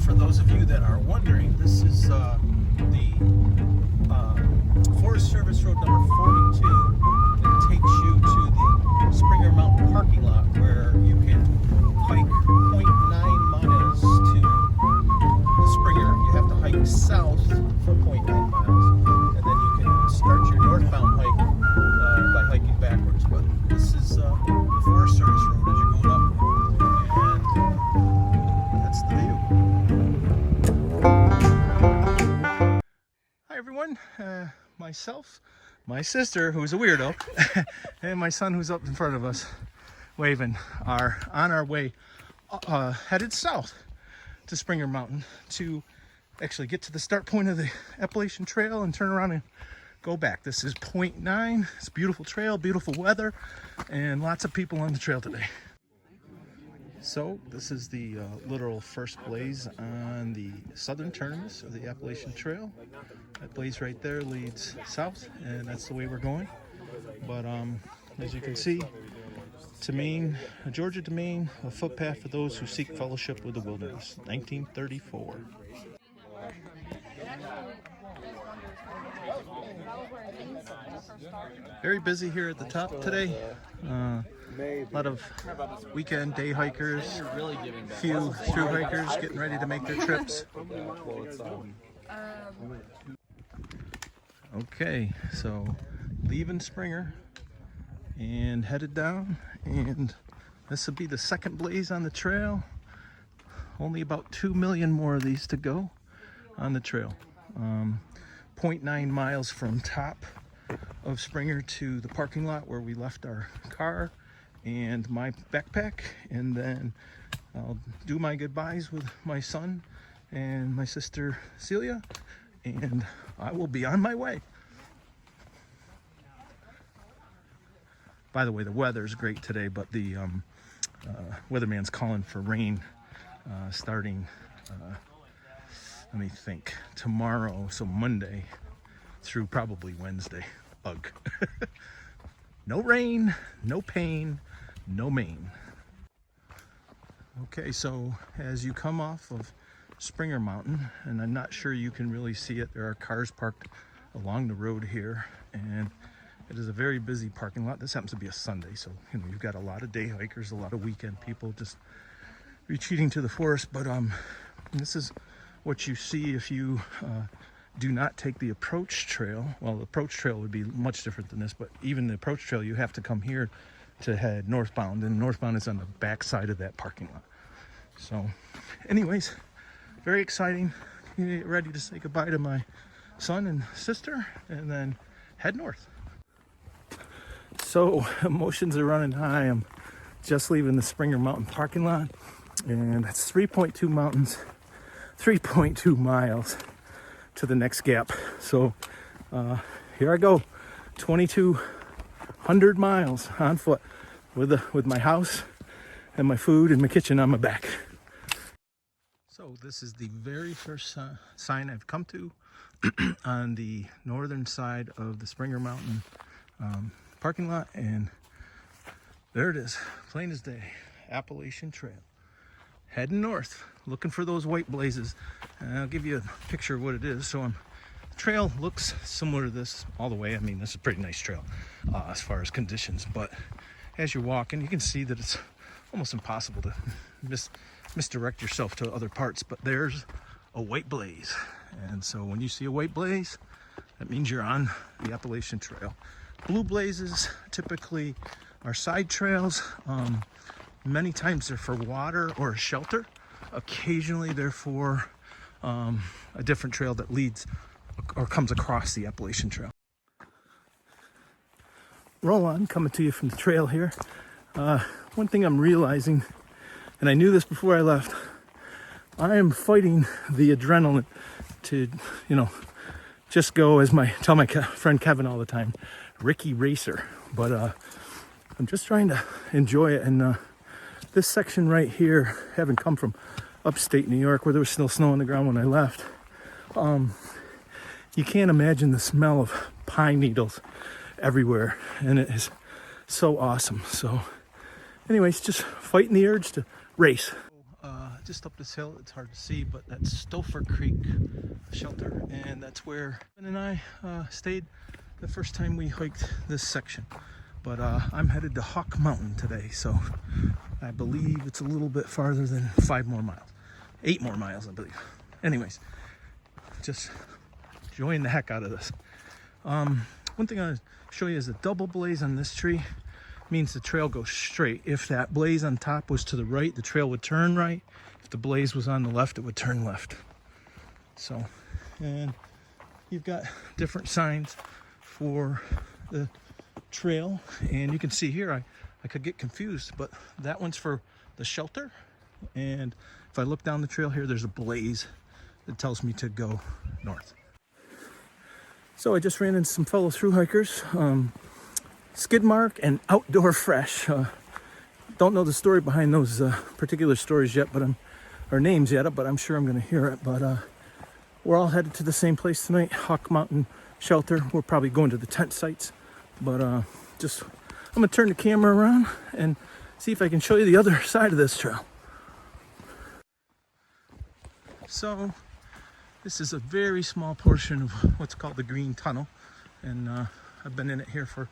for those of you that are wondering, this is the Forest Service Road number 42. It takes you to the Springer Mountain parking lot where you can hike 0.9 miles to the Springer. You have to hike south for 0.9 miles, and then you can start your northbound hike by hiking backwards. But this is the Forest Service Road as you're going up, and that's the view. Hi everyone, myself, my sister, who's a weirdo, and my son, who's up in front of us waving, are on our way headed south to Springer Mountain to actually get to the start point of the Appalachian Trail and turn around and go back. This is 0.9. It's a beautiful trail, beautiful weather, and lots of people on the trail today. So this is the literal first blaze on the southern terminus of the Appalachian Trail. That blaze right there leads south, and that's the way we're going. But as you can see, to Maine, Georgia to Maine, a footpath for those who seek fellowship with the wilderness, 1934. Very busy here at the top today. A lot of weekend day hikers, few through hikers getting ready to make their trips. Okay, so leaving Springer and headed down, and this will be the second blaze on the trail. Only about 2 million more of these to go on the trail. 0.9 miles from top of Springer to the parking lot where we left our car and my backpack, and then I'll do my goodbyes with my son and my sister Celia, and I will be on my way. By the way, the weather's great today, but the weatherman's calling for rain starting, let me think, tomorrow, so Monday through probably Wednesday. Ugh. No rain, no pain, no Maine. Okay, so as you come off of Springer Mountain, and I'm not sure you can really see it, there are cars parked along the road here, and it is a very busy parking lot. This happens to be a Sunday, so you've got a lot of day hikers, a lot of weekend people just retreating to the forest. But this is what you see if you do not take the approach trail. Well, the approach trail would be much different than this, but even the approach trail, you have to come here to head northbound, and northbound is on the back side of that parking lot. So anyways, very exciting. Get ready to say goodbye to my son and sister and then head north. So emotions are running high. I'm just leaving the Springer Mountain parking lot, and it's 3.2 mountains, 3.2 miles to the next gap. So here I go, 2,200 miles on foot with my house and my food and my kitchen on my back. So this is the very first sign I've come to on the northern side of the Springer Mountain parking lot, and there it is, plain as day, Appalachian Trail. Heading north, looking for those white blazes, and I'll give you a picture of what it is. So the trail looks similar to this all the way. I mean, this is a pretty nice trail as far as conditions, but as you're walking, you can see that it's almost impossible to misdirect yourself to other parts, but there's a white blaze. And so when you see a white blaze, that means you're on the Appalachian Trail. Blue blazes typically are side trails. Many times they're for water or shelter. Occasionally they're for a different trail that leads or comes across the Appalachian Trail. Roll on, coming to you from the trail here. One thing I'm realizing, and I knew this before I left, I am fighting the adrenaline to, just go, as tell my friend Kevin all the time, Ricky Racer. But I'm just trying to enjoy it. And this section right here, having come from upstate New York where there was still snow on the ground when I left, you can't imagine the smell of pine needles everywhere, and it is so awesome. So anyways, just fighting the urge to race. just up this hill. It's hard to see, but that's Stopher Creek Shelter, and that's where Ben and I stayed the first time we hiked this section. But I'm headed to Hawk Mountain today, so I believe it's a little bit farther than 5 more miles. 8 more miles, I believe. Anyways, just enjoying the heck out of this. One thing I want to show you is the double blaze on this tree means the trail goes straight. If that blaze on top was to the right, the trail would turn right. If the blaze was on the left, it would turn left. So, and you've got different signs for the trail, and you can see here I could get confused, but that one's for the shelter, and if I look down the trail here, there's a blaze that tells me to go north. So I just ran into some fellow thru hikers, Skidmark and Outdoor Fresh. Don't know the story behind those particular stories yet, but or names yet, but I'm sure I'm going to hear it. But we're all headed to the same place tonight, Hawk Mountain Shelter. We're probably going to the tent sites, but I'm going to turn the camera around and see if I can show you the other side of this trail. So this is a very small portion of what's called the Green Tunnel, and I've been in it here for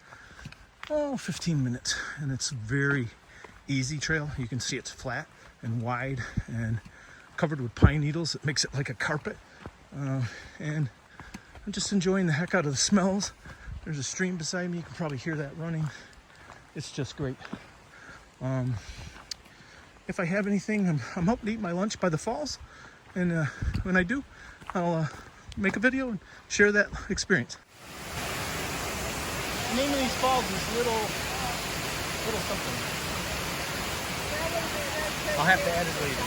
15 minutes, and it's a very easy trail. You can see it's flat and wide and covered with pine needles. It makes it like a carpet, and I'm just enjoying the heck out of the smells. There's a stream beside me. You can probably hear that running. It's just great. If I have anything, I'm hoping to eat my lunch by the falls, and when I do, I'll make a video and share that experience. The name of these falls is Little something. I'll have to add it later.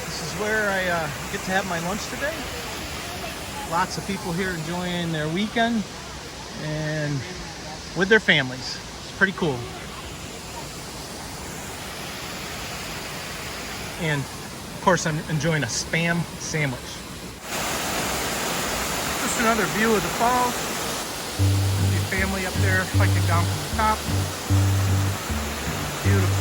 This is where I get to have my lunch today. Lots of people here enjoying their weekend and with their families. It's pretty cool. And of course, I'm enjoying a Spam sandwich. Just another view of the falls. Family up there hiking down from the top. Beautiful.